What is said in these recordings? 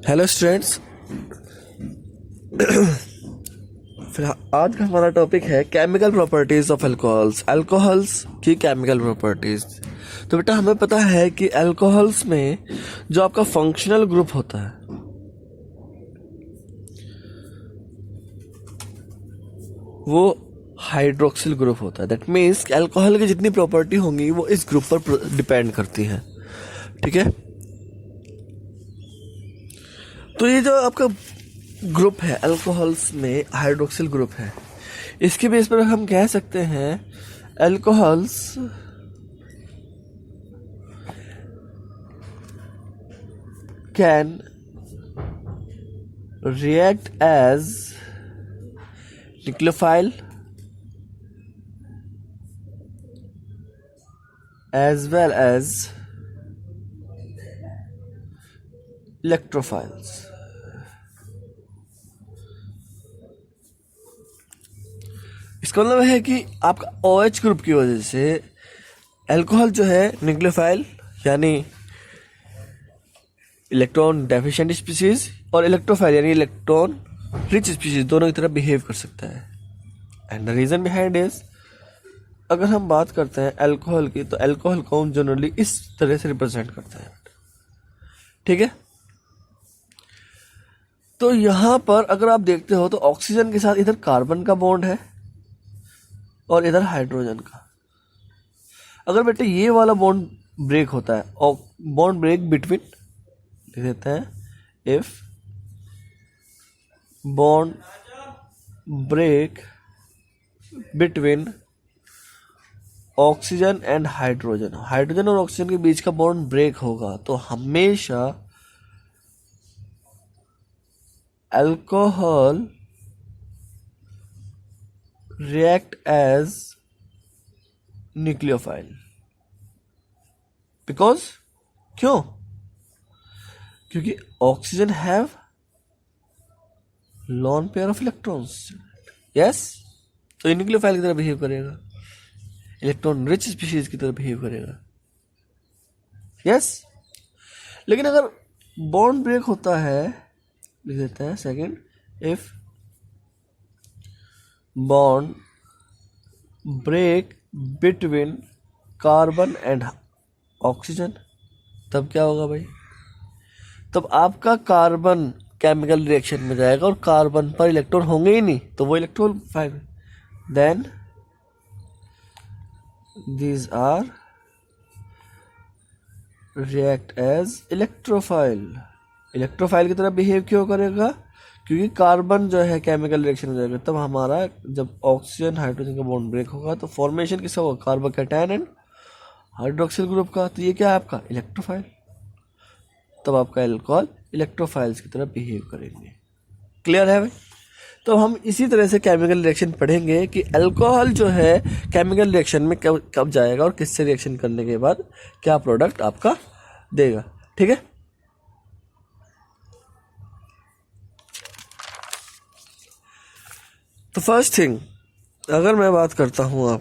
Hello students. फिर आज का हमारा टॉपिक है chemical properties of alcohols, alcohols की केमिकल प्रॉपर्टीज। तो बेटा हमें पता है कि अल्कोहल्स में जो आपका फंक्शनल ग्रुप होता है वो हाइड्रोक्सिल ग्रुप होता है। दैट मीन्स अल्कोहल की जितनी प्रॉपर्टी होंगी वो इस ग्रुप पर डिपेंड करती हैं। ठीक है, तो ये जो आपका ग्रुप है अल्कोहल्स में हाइड्रोक्सिल ग्रुप है, इसके बेस पर हम कह सकते हैं alcohols can react as nucleophile as well as electrophiles। इसका मतलब है कि आपका OH ग्रुप की वजह से अल्कोहल जो है न्यूक्लियोफाइल यानी इलेक्ट्रॉन डेफिशिएंट स्पीशीज और इलेक्ट्रोफाइल यानी इलेक्ट्रॉन रिच स्पीशीज दोनों की तरह बिहेव कर सकता है। And the reason behind is, अगर हम बात करते हैं अल्कोहल की, तो अल्कोहल को हम जनरली इस तरह से रिप्रेजेंट करते हैं। ठीक है, तो यहां पर अगर आप देखते हो तो ऑक्सीजन के साथ इधर कार्बन का बॉन्ड है और इधर हाइड्रोजन का। अगर बेटे ये वाला बॉन्ड ब्रेक होता है, और बॉन्ड ब्रेक बिटवीन, लिख देते हैं if bond break between oxygen and hydrogen, hydrogen और ऑक्सीजन के बीच का बॉन्ड ब्रेक होगा तो हमेशा alcohol react as nucleophile. Because क्यों? क्योंकि oxygen have lone pair of electrons. Yes, तो न्यूक्लियोफाइल की तरह बिहेव करेगा, इलेक्ट्रॉन रिच स्पीशीज की तरह बिहेव करेगा। यस, लेकिन अगर बॉन्ड ब्रेक होता है, लिख देते हैं second, if bond break between carbon and oxygen, तब क्या होगा भाई? तब आपका कार्बन केमिकल रिएक्शन में जाएगा और कार्बन पर इलेक्ट्रॉन होंगे ही नहीं, तो वो electrophile, then these are react as electrophile. Electrophile की तरह बिहेव क्यों करेगा? क्योंकि कार्बन जो है केमिकल रिएक्शन में जाएगा, तब हमारा जब ऑक्सीजन हाइड्रोजन का बॉन्ड ब्रेक होगा तो फॉर्मेशन किसका होगा? कार्बोकैटायन एंड हाइड्रोक्सिल ग्रुप का। तो ये क्या है आपका? इलेक्ट्रोफाइल। तब आपका अल्कोहल इलेक्ट्रोफाइल्स की तरह बिहेव करेंगे। क्लियर है भाई? तो हम इसी तरह से केमिकल रिएक्शन पढ़ेंगे कि अल्कोहल जो है केमिकल रिएक्शन में कब जाएगा और किससे रिएक्शन करने के बाद क्या प्रोडक्ट आपका देगा। ठीक है, तो फर्स्ट थिंग अगर मैं बात करता हूं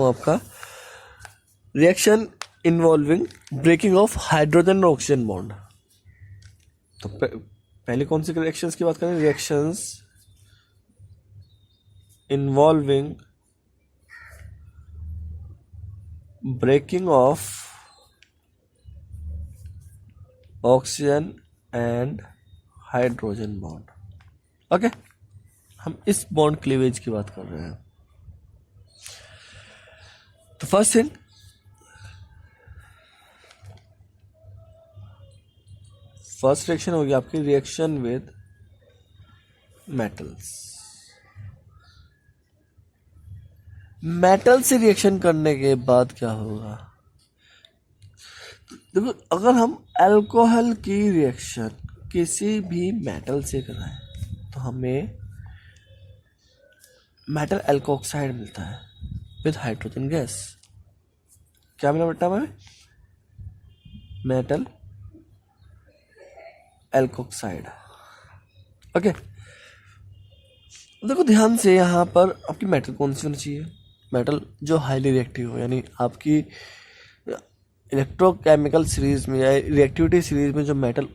आपका, reaction involving breaking of hydrogen और ऑक्सीजन बॉन्ड, तो पहले कौन सी रिएक्शंस की बात करें? Reactions involving breaking of oxygen and hydrogen bond. Okay, हम इस बॉन्ड क्लीवेज की बात कर रहे हैं। तो फर्स्ट थिंग, फर्स्ट रिएक्शन होगी आपकी रिएक्शन विद मेटल्स। मेटल से रिएक्शन करने के बाद क्या होगा? देखो, अगर हम अल्कोहल की रिएक्शन किसी भी मेटल से कराएं तो हमें मेटल एल्कोक्साइड मिलता है विद हाइड्रोजन गैस। क्या मिला बेटा हमें? Metal alkoxide. ओके, देखो ध्यान से, यहाँ पर आपकी मेटल कौन सी होनी चाहिए? मेटल जो हाईली रिएक्टिव हो, यानी आपकी इलेक्ट्रोकेमिकल सीरीज में या रिएक्टिविटी सीरीज में जो मेटल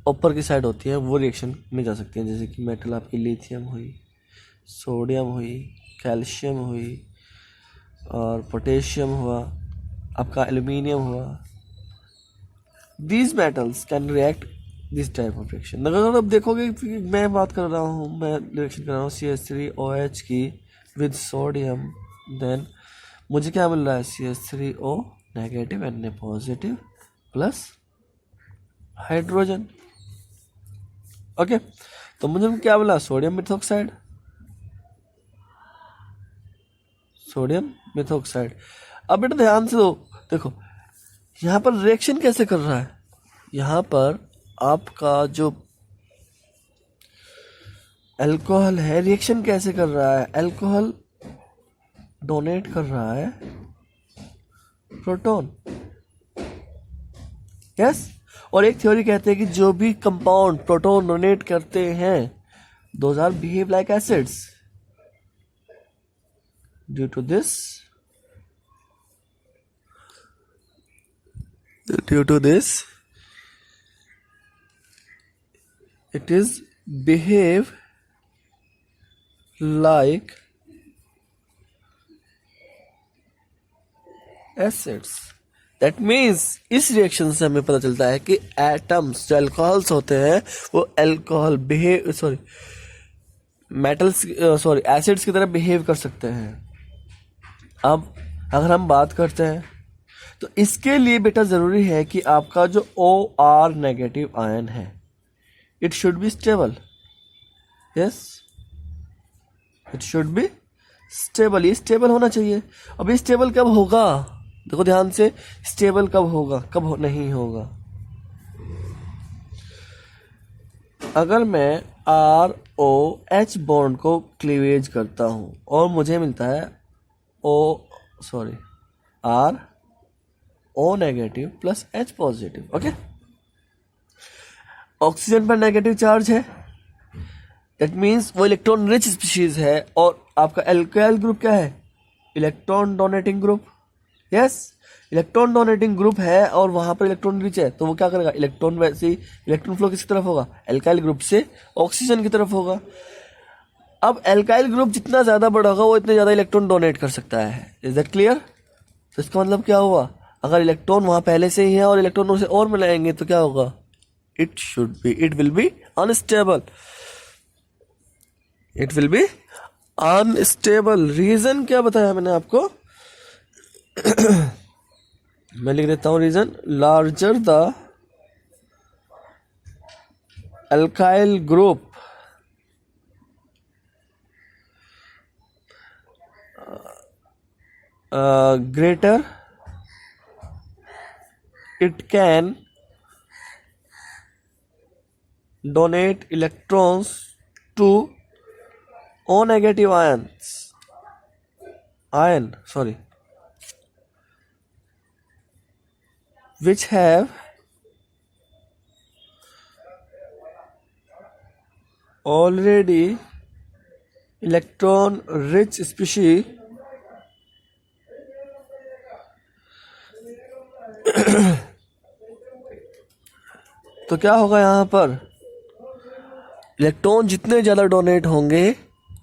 ऊपर की साइड होती है वो रिएक्शन में जा सकती हैं, जैसे कि मेटल आपकी लिथियम हुई, सोडियम हुई, कैल्शियम हुई और पोटेशियम हुआ, आपका एल्यूमिनियम हुआ। These metals can react this type of reaction. अगर आप देखोगे मैं बात कर रहा हूँ, मैं रिएक्शन कर रहा हूँ CH3OH की विद सोडियम, देन मुझे क्या मिल रहा है CH3O negative Na positive plus hydrogen. Okay, तो मुझे क्या मिला सोडियम मिथॉक्साइड, सोडियम मिथॉक्साइड। अब बेटा ध्यान से देखो यहाँ पर रिएक्शन कैसे कर रहा है। यहाँ पर आपका जो अल्कोहल है रिएक्शन कैसे कर रहा है, अल्कोहल डोनेट कर रहा है प्रोटॉन। यस, और एक थ्योरी कहते हैं कि जो भी कंपाउंड प्रोटॉन डोनेट करते हैं those are behave like acids. Due to this it is behave like acids। That means इस रिएक्शन से हमें पता चलता है कि एटम्स जो अल्कोहल्स होते हैं वो अल्कोहल एसिड्स की तरह बिहेव कर सकते हैं। अब अगर हम बात करते हैं तो इसके लिए बेटा जरूरी है कि आपका जो OR नेगेटिव आयन है it should be stable। yes, it should be stable। ये स्टेबल होना चाहिए। अब ये स्टेबल कब होगा, देखो ध्यान से, स्टेबल कब होगा नहीं होगा। अगर मैं ROH बॉन्ड को क्लीवेज करता हूं और मुझे मिलता है RO negative plus H positive. Okay, oxygen पर नेगेटिव चार्ज है, दैट मीन्स वो इलेक्ट्रॉन रिच स्पीशीज है। और आपका एल्काइल ग्रुप क्या है, electron donating group. Yes, electron donating group है और वहां पर इलेक्ट्रॉन रिच है, तो वो क्या करेगा, इलेक्ट्रॉन वैसे ही इलेक्ट्रॉन फ्लो किसकी तरफ होगा, एल्काइल ग्रुप से ऑक्सीजन की तरफ होगा। अब एल्काइल ग्रुप जितना ज्यादा बड़ा होगा वो इतने ज्यादा इलेक्ट्रॉन डोनेट कर सकता है। Is that clear? तो इसका मतलब क्या हुआ, अगर इलेक्ट्रॉन वहां पहले से ही है और इलेक्ट्रॉन उसे और मिलाएंगे तो क्या होगा, it will be unstable। it will be unstable। Reason क्या बताया मैंने आपको मैं लिख देता हूं reason. Larger the alkyl group greater it can donate electrons to O negative ion which have already electron rich species तो क्या होगा यहाँ पर, इलेक्ट्रॉन जितने ज्यादा डोनेट होंगे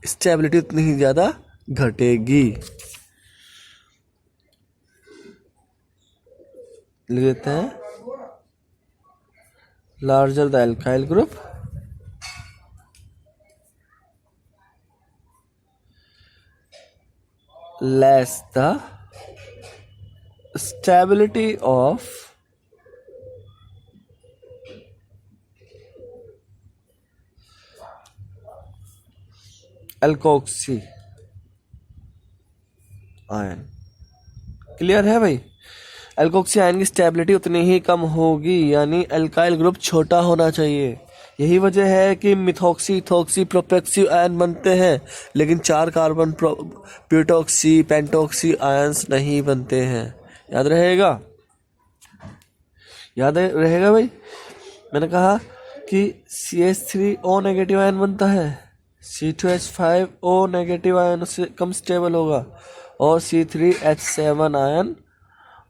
स्टेबिलिटी उतनी ही ज्यादा घटेगी। लिख देते हैं larger the alkyl group less the stability of alkoxy ion. Clear है भाई, एल्कोक्सी आयन की स्टेबिलिटी उतनी ही कम होगी, यानी अल्काइल ग्रुप छोटा होना चाहिए। यही वजह है कि मिथॉक्सी, इथॉक्सी, प्रोपेक्सी आयन बनते हैं लेकिन 4 कार्बन ब्यूटॉक्सी, पेंटॉक्सी आयंस नहीं बनते हैं। याद रहेगा, याद रहेगा भाई। मैंने कहा कि CH3O नेगेटिव आयन बनता है, C2H5O नेगेटिव आयन उससे कम स्टेबल होगा और C3H7 ion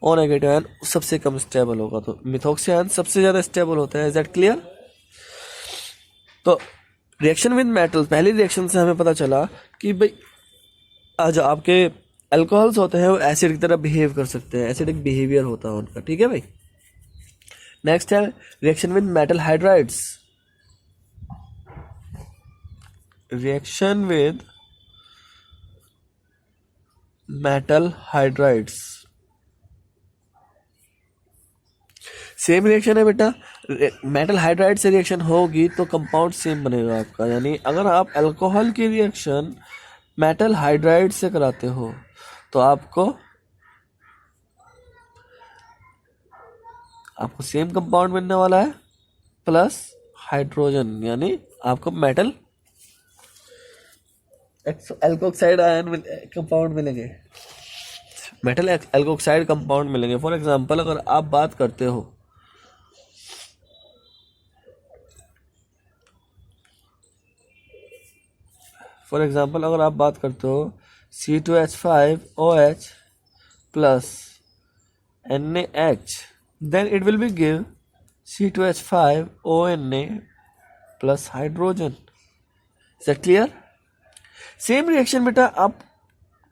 O negative ion सबसे कम स्टेबल होगा, तो मिथॉक्सी आयन सबसे ज़्यादा स्टेबल होता है। Is that clear? तो रिएक्शन विद मेटल, पहली रिएक्शन से हमें पता चला कि भाई जो आपके अल्कोहल्स होते हैं वो एसिड की तरह बिहेव कर सकते हैं, एसिडिक बिहेवियर होता है उनका, ठीक है भाई। नेक्स्ट है reaction with metal hydrides. Reaction with metal hydrides, same reaction है बेटा। मेटल हाइड्राइड से रिएक्शन होगी तो कंपाउंड सेम बनेगा आपका, यानी अगर आप अल्कोहल की रिएक्शन मेटल हाइड्राइड से कराते हो तो आपको सेम कंपाउंड बनने वाला है प्लस हाइड्रोजन, यानी आपको मेटल एल्कोक्साइड आयन कंपाउंड मिलेंगे, मेटल एल्कोक्साइड कंपाउंड मिलेंगे। फॉर एग्जांपल अगर आप बात करते हो C2H5OH plus NaH, then it will be give C2H5ONa plus hydrogen. Is that clear? Same reaction बेटा आप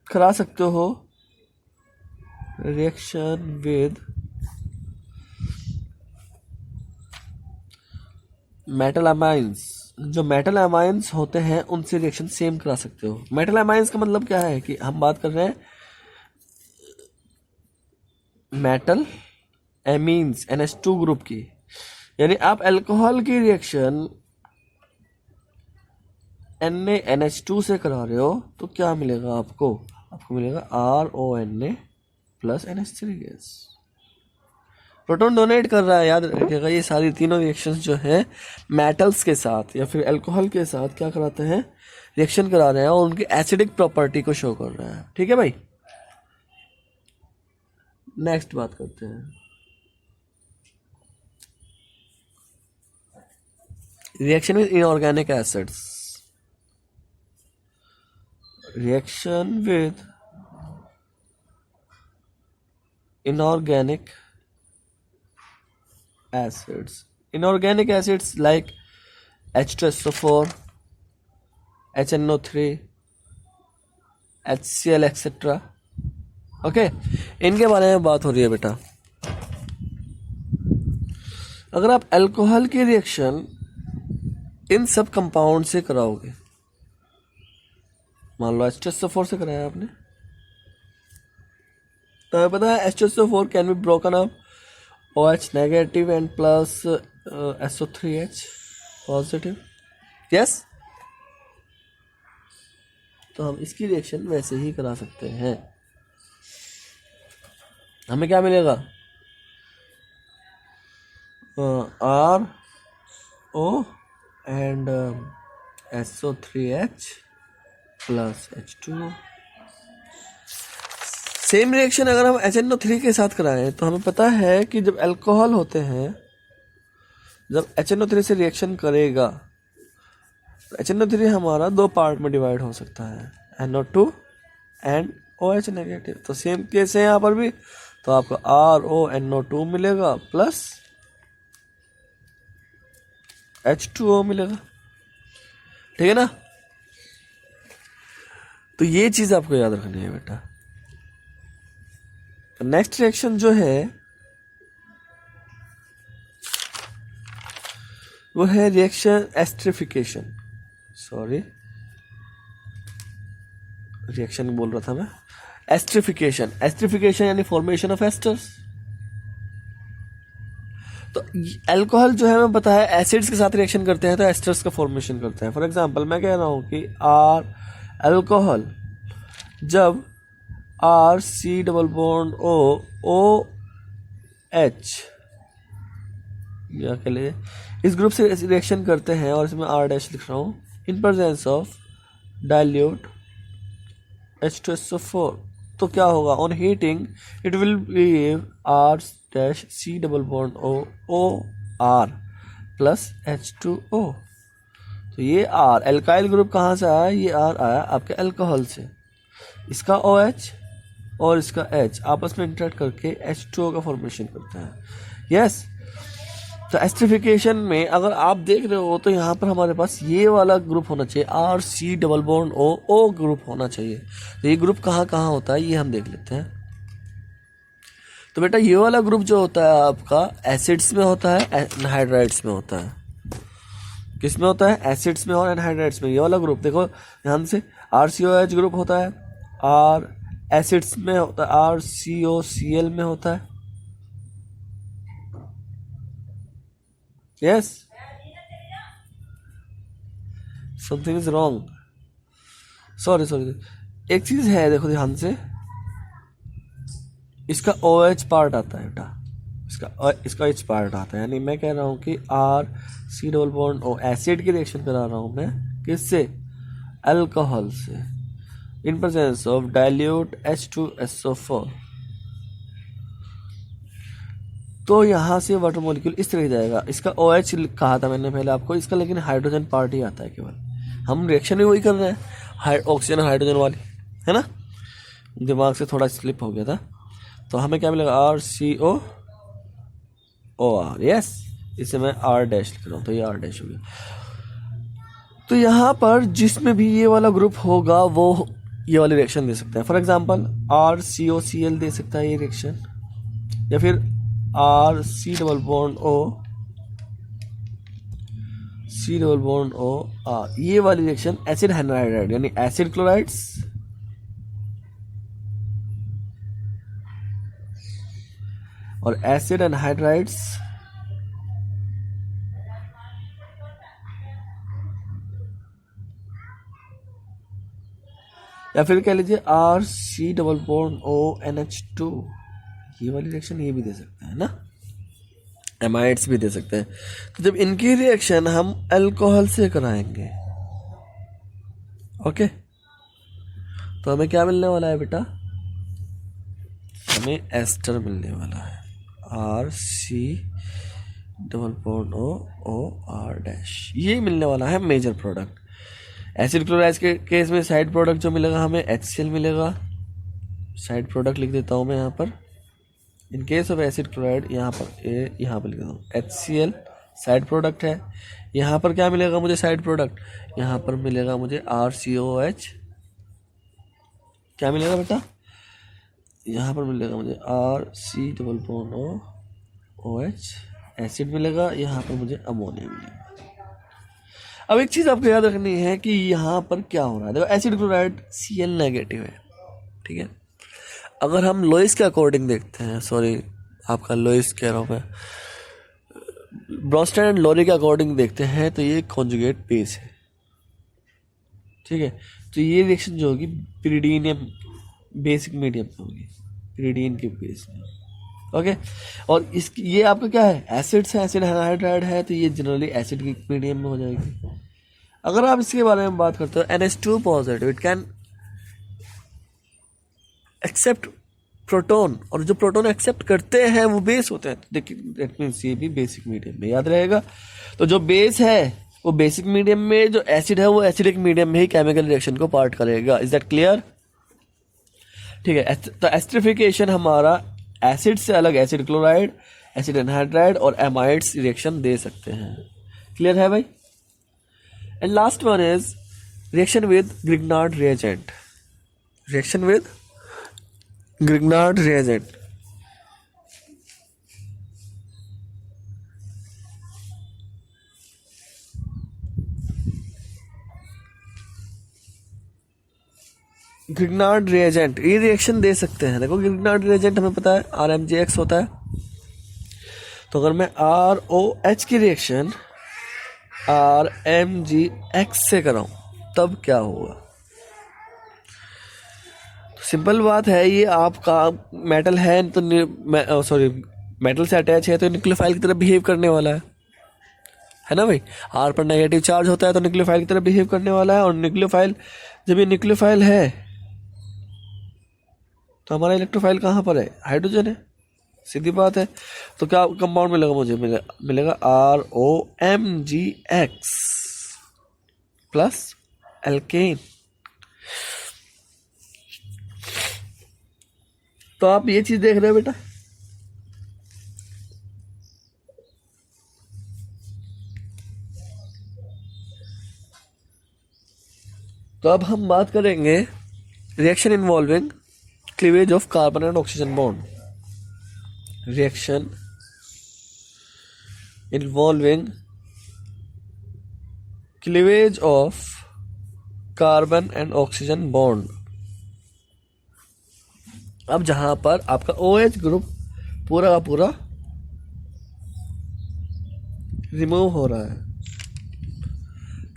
करा सकते हो रिएक्शन विद मेटल अमाइंस। जो मेटल अमाइंस होते हैं उनसे रिएक्शन सेम करा सकते हो। मेटल अमाइंस का मतलब क्या है कि हम बात कर रहे हैं मेटल एमीन्स NH2 ग्रुप की, यानी आप अल्कोहल की रिएक्शन NaNH2 से करा रहे हो तो क्या मिलेगा आपको मिलेगा RONa plus NH3 gas. Proton donate कर रहा है, याद रखिएगा। ये सारी तीनों रिएक्शंस जो है मेटल्स के साथ या फिर अल्कोहल के साथ क्या कराते हैं, रिएक्शन करा रहे हैं और उनकी एसिडिक प्रॉपर्टी को शो कर रहे हैं, ठीक है भाई। नेक्स्ट बात करते हैं reaction with inorganic acids. Reaction with inorganic acids. Inorganic acids like H2SO4, HNO3, HCl etc. Okay, इनके बारे में बात हो रही है बेटा। अगर आप अल्कोहल की रिएक्शन इन सब कंपाउंड से कराओगे, मान लो H2SO4 से कराया आपने, तो हमें पता है H2SO4 can be broken up OH negative and plus SO3H positive, yes. तो हम इसकी रिएक्शन वैसे ही करा सकते हैं। हमें क्या मिलेगा, RO and SO3H plus H2O। Same reaction अगर हम HNO3 के साथ कराएं तो हमें पता है कि जब अल्कोहल होते हैं, जब HNO3 से रिएक्शन करेगा तो HNO3 हमारा दो पार्ट में डिवाइड हो सकता है, NO2 एंड OH नेगेटिव। तो सेम केस है यहाँ पर भी, तो आपको RONO2 मिलेगा प्लस H2O मिलेगा, ठीक है ना। तो ये चीज आपको याद रखनी है बेटा। तो नेक्स्ट रिएक्शन जो है वो है रिएक्शन एस्टरिफिकेशन, रिएक्शन बोल रहा था मैं, एस्टरिफिकेशन यानी फॉर्मेशन ऑफ एस्टर्स। तो अल्कोहल जो है हमें पता है एसिड्स के साथ रिएक्शन करते हैं तो एस्टर्स का फॉर्मेशन करते हैं। फॉर एग्जांपल मैं कह रहा हूं कि अल्कोहल जब RC डबल बॉन्ड OH या के लिए इस ग्रुप से रिएक्शन करते हैं और इसमें R डैश लिख रहा हूँ, इन प्रेजेंस ऑफ डाइल्यूट H2SO4, तो क्या होगा, on heating it will give R dash C double bond OR plus H2O। तो ये R एल्काइल ग्रुप कहाँ से आया, ये R आया आपके अल्कोहल से, इसका OH और इसका H आपस में इंटरेक्ट करके H2O का फॉर्मेशन करता है। यस, तो एस्टरिफिकेशन में अगर आप देख रहे हो तो यहाँ पर हमारे पास ये वाला ग्रुप होना चाहिए, RC double bond O group होना चाहिए। तो ये ग्रुप कहाँ कहाँ होता है ये हम देख लेते हैं। तो बेटा ये वाला ग्रुप जो होता है आपका एसिड्स में होता है, एनहाइड्राइड्स में होता है। किस में होता है? एसिड्स में और एनहाइड्राइड्स में। ये वाला ग्रुप देखो ध्यान से, RCOH ग्रुप होता है, और एसिड्स में होता है RCOCl में होता है। Yes, something is wrong, sorry. एक चीज है, देखो ध्यान से, इसका OH पार्ट आता है बेटा, इसका H पार्ट आता है। यानी मैं कह रहा हूँ कि RC double bond O acid की रिएक्शन करा रहा हूँ मैं किससे? अल्कोहल से, इन प्रेजेंस ऑफ डाइल्यूट H2SO4। तो यहाँ से वाटर मॉलिक्यूल इस तरह जाएगा। इसका OH कहा था मैंने पहले आपको, इसका लेकिन हाइड्रोजन पार्ट ही आता है केवल। हम रिएक्शन भी वही कर रहे हैं, ऑक्सीजन हाइड्रोजन वाली, है ना। दिमाग से थोड़ा स्लिप हो गया था। तो हमें क्या मिलेगा? RCOOR। यस, इसे मैं R डैश लिख रहा हूँ, तो ये R डैश हो गया। तो यहाँ पर जिसमें भी ये वाला ग्रुप होगा वो ये वाली रिएक्शन दे सकता है। फॉर एग्जांपल RCOCl दे सकता है ये रिएक्शन, या फिर RC double bond O C double bond O R, ये वाली रिएक्शन एसिड एनहाइड्राइड यानी एसिड क्लोराइड्स और एसिड एनहाइड्राइड्स या फिर कह लीजिए RC डबल बॉन्ड ONH2, ये वाली रिएक्शन ये भी दे सकते हैं ना, एमाइड्स भी दे सकते हैं। तो जब इनकी रिएक्शन हम अल्कोहल से कराएंगे, ओके, तो हमें क्या मिलने वाला है बेटा? हमें एस्टर मिलने वाला है, RC double bond OR dash, ये मिलने वाला है मेजर प्रोडक्ट। एसिड क्लोराइड के केस में साइड प्रोडक्ट जो मिलेगा हमें HCl मिलेगा, साइड प्रोडक्ट लिख देता हूँ मैं यहाँ पर। In case of acid chloride यहाँ पर लिख देता हूँ HCl साइड प्रोडक्ट है। यहाँ पर क्या मिलेगा मुझे साइड प्रोडक्ट? यहाँ पर मिलेगा मुझे RCOH। क्या मिलेगा बेटा? यहाँ पर मिलेगा मुझे RC double bond OH acid मिलेगा, यहाँ पर मुझे अमोनिया मिलेगा। अब एक चीज़ आपको याद रखनी है कि यहाँ पर क्या हो रहा है। देखो एसिड क्लोराइड Cl नेगेटिव है, ठीक है। अगर हम लोइस के अकॉर्डिंग देखते हैं, सॉरी आपका लोइस कह रहा हूँ मैं, ब्रोंस्टेड एंड लोरी के अकॉर्डिंग देखते हैं तो ये कॉन्जुगेट बेस है, ठीक है। तो ये रिएक्शन जो होगी पिरिडीन या बेसिक मीडियम में होगी, पिरिडीन के बेस में, ओके। और ये आपका क्या है? एसिड से एसिड एनहाइड्राइड है, तो ये जनरली एसिड की मीडियम में हो जाएगी। अगर आप इसके बारे में बात करते हो NH2 positive, it can accept proton, और जो प्रोटॉन एक्सेप्ट करते हैं वो बेस होते हैं। देखिए दैट मीन्स ये भी बेसिक मीडियम में, याद रहेगा। तो जो बेस है वो बेसिक मीडियम में, जो एसिड है वो एसिडिक मीडियम में ही केमिकल रिएक्शन को पार्ट करेगा। Is that clear? ठीक है। तो एस्टरिफिकेशन हमारा एसिड से अलग एसिड क्लोराइड, एसिड एनहाइड्राइड और एमाइड्स रिएक्शन दे सकते हैं। क्लियर है भाई? And last one is reaction with Grignard reagent. Reaction with Grignard reagent, Grignard reagent ये रिएक्शन दे सकते हैं। देखो ग्रिग्नार्ड रिएजेंट हमें पता है RMgX होता है। तो अगर मैं ROH की रिएक्शन RMgX से कराऊं तब क्या होगा? सिंपल बात है, ये आपका मेटल है तो मेटल से अटैच है तो न्यूक्लियोफाइल की तरह बिहेव करने वाला है ना भाई। R पर नेगेटिव चार्ज होता है तो न्यूक्लियोफाइल की तरह बिहेव करने वाला है। और न्यूक्लियोफाइल, जब ये न्यूक्लियोफाइल है तो हमारा इलेक्ट्रोफाइल कहाँ पर है? हाइड्रोजन है, सीधी बात है। तो क्या कंपाउंड मिलेगा मुझे? मिलेगा ROMgX प्लस एल्केन। तो आप ये चीज देख रहे हो बेटा, तो अब हम बात करेंगे reaction involving cleavage of carbon and oxygen bond. Reaction involving cleavage of carbon and oxygen bond. अब जहां पर आपका OH ग्रुप पूरा का पूरा रिमूव हो रहा है,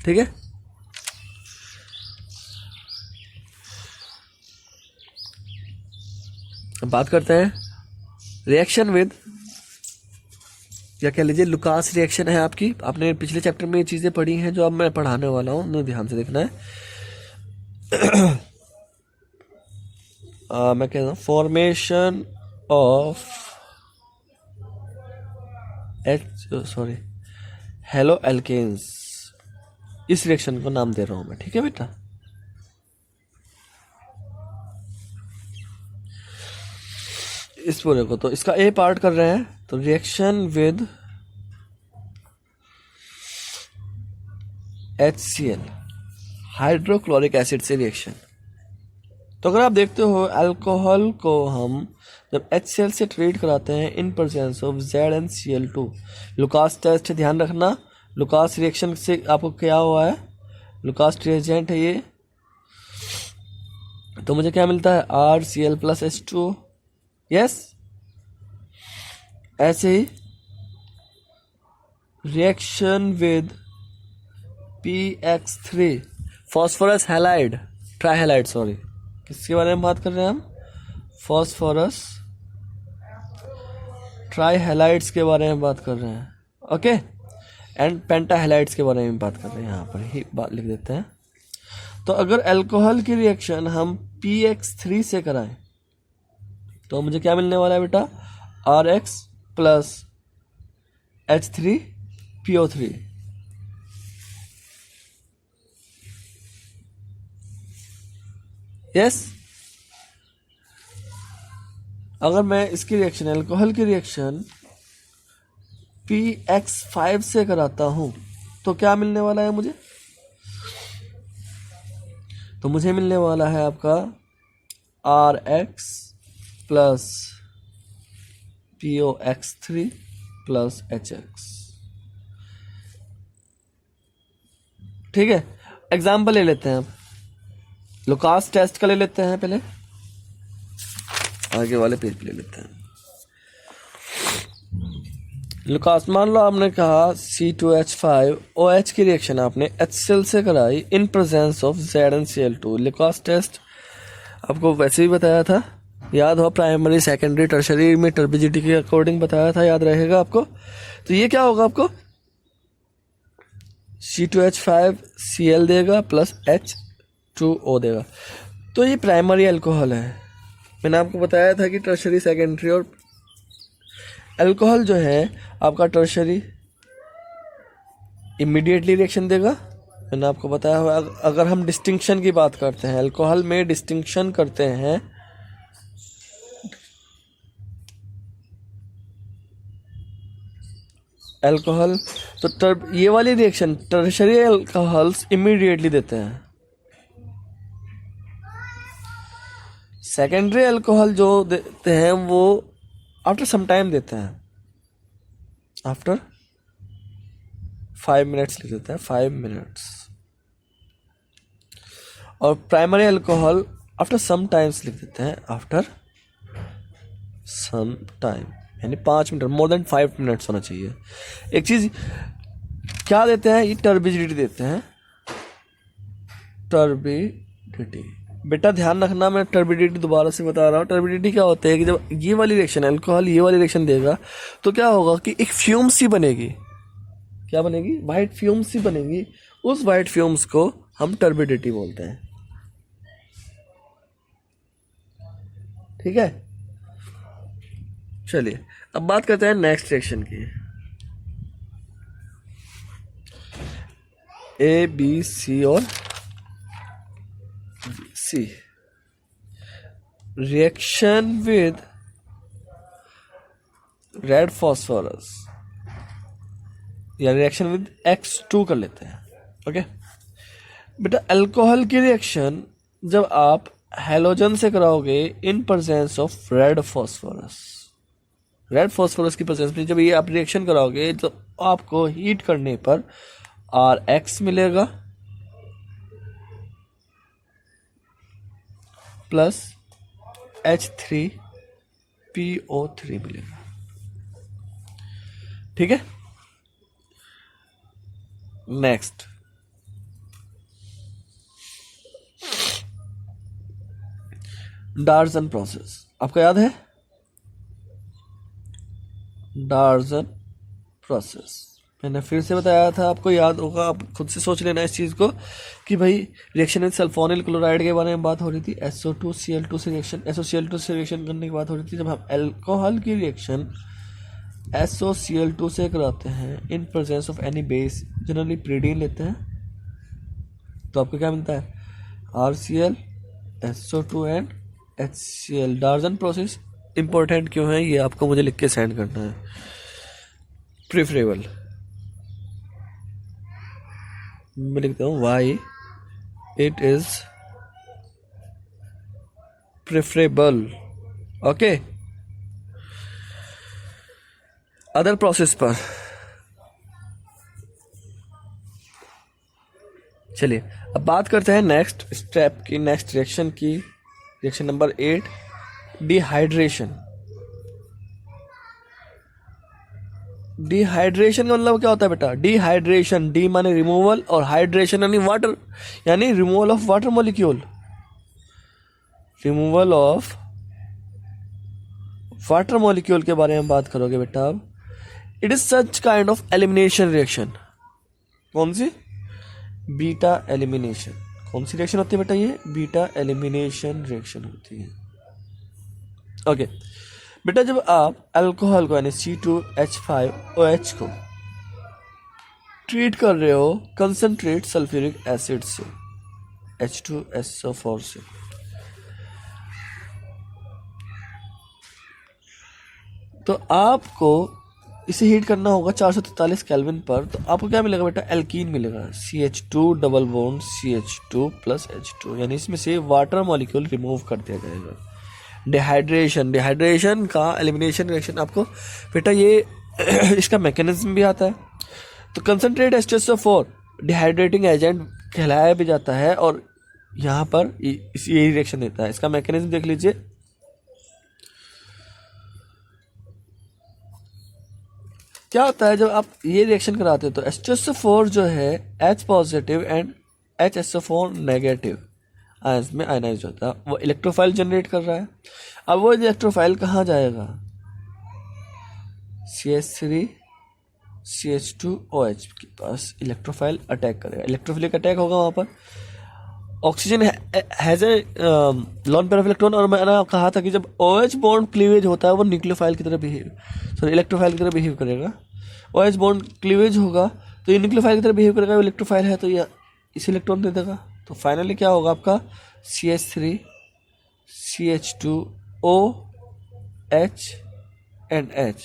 ठीक है। अब बात करते हैं रिएक्शन विद, या कह लीजिए लुकास रिएक्शन है आपकी। आपने पिछले चैप्टर में ये चीजें पढ़ी हैं जो अब मैं पढ़ाने वाला हूं, उन्हें ध्यान से देखना है। मैं कह रहा हूं फॉर्मेशन ऑफ हेलो एल्केन्स, इस रिएक्शन को नाम दे रहा हूं मैं, ठीक है बेटा। इस पूरे को तो इसका ए पार्ट कर रहे हैं, तो reaction with HCl, hydrochloric acid से रिएक्शन। तो अगर आप देखते हो अल्कोहल को हम जब HCl से ट्रीट कराते हैं in presence of ZnCl2, Lucas test, ध्यान रखना लुकास रिएक्शन से आपको क्या हुआ है, लुकास रिएजेंट है ये, तो मुझे क्या मिलता है RCl प्लस H2O, यस। ऐसे ही reaction with PX3, phosphorus halide trihalide, sorry, किसके बारे में बात कर रहे हैं हम, फॉस्फोरस ट्राइहैलाइड्स के बारे में बात कर रहे हैं, ओके। एंड पेंटाहैलाइड्स के बारे में बात कर रहे हैं, यहाँ पर ही बात लिख देते हैं। तो अगर अल्कोहल की रिएक्शन हम PX3 से कराएं तो मुझे क्या मिलने वाला है बेटा, RX प्लस H3PO3, यस। अगर मैं इसकी रिएक्शन अल्कोहल की रिएक्शन PX5 से कराता हूं तो क्या मिलने वाला है मुझे, तो मुझे मिलने वाला है आपका RX plus POX3 plus HX, ठीक है। एग्जाम्पल ले लेते हैं, अब लुकास टेस्ट का ले लेते हैं, पहले आगे वाले पेज पे ले लेते हैं। लुकास, मान लो आपने कहा C2H5OH की रिएक्शन आपने HCl से कराई in presence of ZnCl2। Lucas test आपको वैसे ही बताया था, याद हो, प्राइमरी सेकेंडरी टर्शरी में टर्बिडिटी के अकॉर्डिंग बताया था, याद रहेगा आपको। तो ये क्या होगा, आपको C2H5Cl देगा प्लस H2O देगा, तो ये प्राइमरी अल्कोहल है। मैंने आपको बताया था कि टर्शरी सेकेंडरी, और अल्कोहल जो है आपका टर्शरी इमीडिएटली रिएक्शन देगा। मैंने आपको बताया हुआ, अगर हम डिस्टिंक्शन की बात करते हैं, अल्कोहल में डिस्टिंक्शन करते हैं, अल्कोहल, तो ये वाली रिएक्शन टर्शरी अल्कोहल्स इमीडिएटली देते हैं। सेकेंडरी अल्कोहल जो देते हैं वो आफ्टर सम टाइम देते हैं, आफ्टर 5 मिनट्स लिख देते हैं, 5 मिनट्स। और primary alcohol after some times लिख देते हैं, आफ्टर सम टाइम, यानी 5 मिनट, मोर देन 5 मिनट्स होना चाहिए। एक चीज क्या देते हैं, ये टर्बिडिटी देते हैं, टर्बिडिटी। बेटा ध्यान रखना, मैं टर्बिडिटी दोबारा से बता रहा हूँ। टर्बिडिटी क्या होता है कि जब ये वाली रिएक्शन अल्कोहल ये वाली रिएक्शन देगा तो क्या होगा कि एक फ्यूम सी बनेगी, क्या बनेगी, वाइट फ्यूम सी बनेगी। उस वाइट फ्यूम्स को हम टर्बिडिटी बोलते हैं, ठीक है। चलिए अब बात करते हैं नेक्स्ट रिएक्शन की, A, B, C और C। Reaction with red phosphorus या रिएक्शन विद X2 कर लेते हैं। ओके बेटा, अल्कोहल की रिएक्शन जब आप हेलोजन से कराओगे इन presence of red phosphorus, red phosphorus की प्रेजेंस में जब ये आप रिएक्शन कराओगे तो आपको हीट करने पर RX मिलेगा प्लस H3PO3 मिलेगा। ठीक है, नेक्स्ट डार्जन प्रोसेस, आपको याद है डार्जन प्रोसेस? मैंने फिर से बताया था, आपको याद होगा, आप खुद से सोच लेना इस चीज़ को कि भाई रिएक्शन विद सल्फोनिल क्लोराइड के बारे में बात हो रही थी, SO2Cl2 से रिएक्शन, SOCl2 से रिएक्शन करने की बात हो रही थी। जब हम अल्कोहल की रिएक्शन SOCl2 से कराते हैं in presence of any base, generally pyridine लेते हैं, तो आपको क्या मिलता है RCl, SO2 and HCl। Darzens process important क्यों है ये आपको मुझे लिख के सेंड करना है। प्रिफरेबल मैं लिखता हूँ why it is preferable. Okay, other process पर चलिए अब बात करते हैं नेक्स्ट स्टेप की, नेक्स्ट रिएक्शन की, रिएक्शन नंबर 8 डिहाइड्रेशन। डिहाइड्रेशन का मतलब क्या होता है बेटा? डिहाइड्रेशन, डी माने रिमूवल और हाइड्रेशन यानी वाटर, यानी removal of water molecule, removal of water molecule के बारे में बात करोगे बेटा अब। It is such kind of elimination reaction. कौन सी? Beta elimination. कौन सी रिएक्शन होती है बेटा? ये बीटा एलिमिनेशन रिएक्शन होती है। ओके बेटा, जब आप अल्कोहल को यानी C2H5OH को ट्रीट कर रहे हो कंसंट्रेट सल्फ्यूरिक एसिड से, H2SO4 से, तो आपको इसे हीट करना होगा 443 केल्विन पर, तो आपको क्या मिलेगा बेटा? एल्कीन मिलेगा, CH2 double bond CH2 plus H2, यानी इसमें से वाटर मॉलिक्यूल रिमूव कर दिया जाएगा। डिहाइड्रेशन, डिहाइड्रेशन का एलिमिनेशन रिएक्शन आपको बेटा ये इसका मैकेनिज्म भी आता है। तो कंसंट्रेट H2SO4 डिहाइड्रेटिंग एजेंट कहलाया भी जाता है और यहाँ पर यही रिएक्शन देता है। इसका मैकेनिज्म देख लीजिए, क्या होता है जब आप ये रिएक्शन कराते हो तो H2SO4 जो है H positive and HSO4 negative ions में आयनाइज होता है, वो इलेक्ट्रोफाइल जनरेट कर रहा है। अब वो इलेक्ट्रोफाइल कहाँ जाएगा? CH3 CH2OH के पास इलेक्ट्रोफाइल अटैक करेगा, इलेक्ट्रोफिलिक अटैक होगा वहाँ पर। Oxygen has a lawn pair of electron, और मैंने कहा था कि जब OH बॉन्ड क्लीवेज होता है वो न्यूक्लियोफाइल की तरह इलेक्ट्रोफाइल की तरह बिहेव करेगा। OH बॉन्ड क्लीवेज होगा तो ये न्यूक्लियोफाइल की तरह बिहेव करेगा, इलेक्ट्रोफाइल है तो ये इस इलेक्ट्रॉन दे देगा। तो फाइनली क्या होगा आपका? CH3 CH2OH एंड H,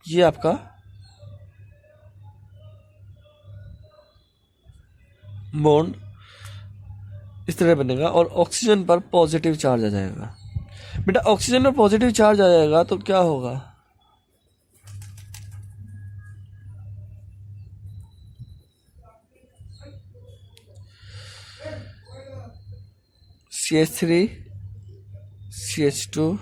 ये आपका बॉन्ड इस तरह बनेगा और ऑक्सीजन पर पॉजिटिव चार्ज आ जाएगा। बेटा ऑक्सीजन पर पॉजिटिव चार्ज आ जाएगा तो क्या होगा? CH3 CH2